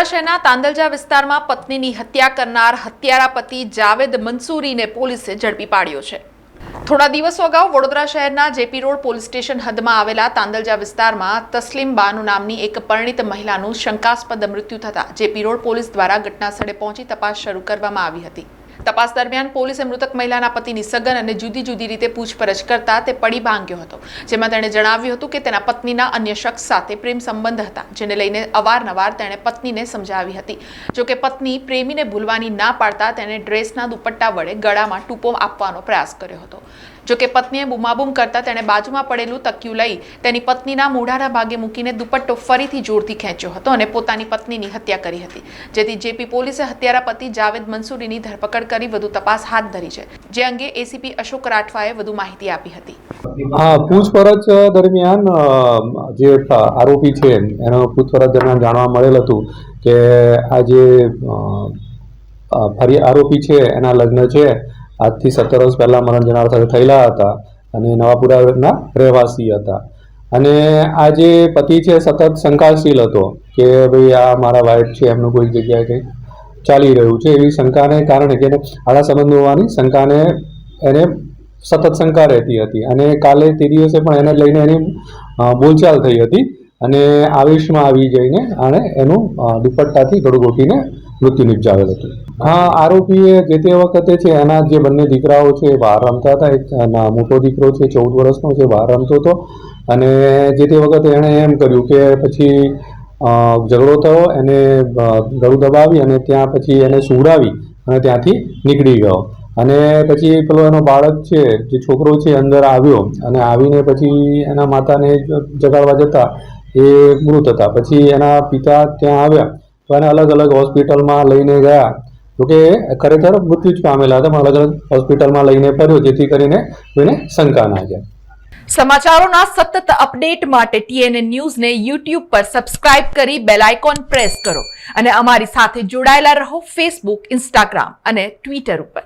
વડોદરા શહેરના તાંદલજા વિસ્તારમાં પત્નીની હત્યા કરનાર હત્યારા પતિ જાવેદ મંસૂરીને પોલીસે ઝડપી પાડ્યો છે। થોડા દિવસો અગાઉ વડોદરા શહેરના જેપી રોડ પોલીસ સ્ટેશન હદમાં આવેલા તાંદલજા વિસ્તારમાં તસ્લીમ બાનુ નામની એક પરિણીત મહિલાનું શંકાસ્પદ મૃત્યુ થતા જેપી રોડ પોલીસ દ્વારા ઘટનાસ્થળે પહોંચી તપાસ શરૂ કરવામાં આવી હતી। તપાસ દરમિયાન પોલીસે મૃતક મહિલાના પતિની સઘન અને જુદી જુદી રીતે પૂછપરછ કરતા તે પડી ભાંગ્યો હતો, જેમાં તેણે જણાવ્યું હતું કે તેના પત્નીના અન્ય શખ્સ સાથે પ્રેમ સંબંધ હતા, જેને લઈને અવારનવાર તેણે પત્નીને સમજાવી હતી। જોકે પત્ની પ્રેમીને ભૂલવાની ના પાડતા તેણે ડ્રેસના દુપટ્ટા વડે ગળામાં ટૂંપો આપવાનો પ્રયાસ કર્યો હતો। જોકે પત્નીએ બૂમાબૂમ કરતા તેણે બાજુમાં પડેલું તકિયું લઈ તેની પત્નીના મોઢાના ભાગે મૂકીને દુપટ્ટો ફરીથી જોરથી ખેંચ્યો હતો અને પોતાની પત્નીની હત્યા કરી હતી, જેથી જેપી પોલીસે હત્યારા પતિ જાવેદ મંસૂરીની ધરપકડ કરી વધુ તપાસ હાથ ધરી છે, જે અંગે એસીપી અશોક રાઠવાએ વધુ માહિતી આપી હતી। પૂછપરછ દરમિયાન જે આરોપી છે એનો પૂછપરછ દરમિયાન જાણવા મળેલ હતું કે આ જે આરોપી છે એના લગ્ન છે આજથી 17 વર્ષ પહેલા મરણ જનાર સાથે થયેલા હતા અને નવાપુરાના રહેવાસી હતા અને આ જે પતિ છે સતત શંકાશીલ હતો કે ભાઈ આ મારા વાઇફ છે એમનું કોઈ જગ્યાએ કંઈક ચાલી રહ્યું છે એવી શંકાને કારણે કે આડા સંબંધ હોવાની શંકાને એને સતત શંકા રહેતી હતી અને કાલે તે દિવસે પણ એને લઈને એની બોલચાલ થઈ હતી અને આવેશમાં આવી જઈને આણે એનું દુપટ્ટાથી ગળું ગોઠીને મૃત્યુ નિપજાવેલ હતું। આરોપીએ જે તે વખતે છે એના જે બંને દીકરાઓ છે એ બહાર રમતા હતા। એક મોટો દીકરો છે 14 વર્ષનો છે, બહાર રમતો હતો અને જે તે વખતે એણે એમ કર્યું કે પછી ઝઘડો થયો, એને ગળું દબાવી અને ત્યાં પછી એને સુવડાવી અને ત્યાંથી નીકળી ગયો અને પછી પેલો એનો બાળક છે જે છોકરો છે અંદર આવ્યો અને આવીને પછી એના માતાને જગાડવા જતા એ મૃત હતા। પછી એના પિતા ત્યાં આવ્યા તો એને અલગ અલગ હોસ્પિટલમાં લઈને ગયા, જોકે ખરેખર મૃત્યુ જ પામેલા હતા, પણ અલગ અલગ હોસ્પિટલમાં લઈને ફર્યો જેથી કરીને કોઈને શંકા ના જાય। સમાચારોના સતત અપડેટ માટે TNN ન્યૂઝને YouTube પર સબસ્ક્રાઇબ કરી બેલ આઇકોન પ્રેસ કરો અને અમારી સાથે જોડાયેલા રહો Facebook, Instagram અને Twitter ઉપર।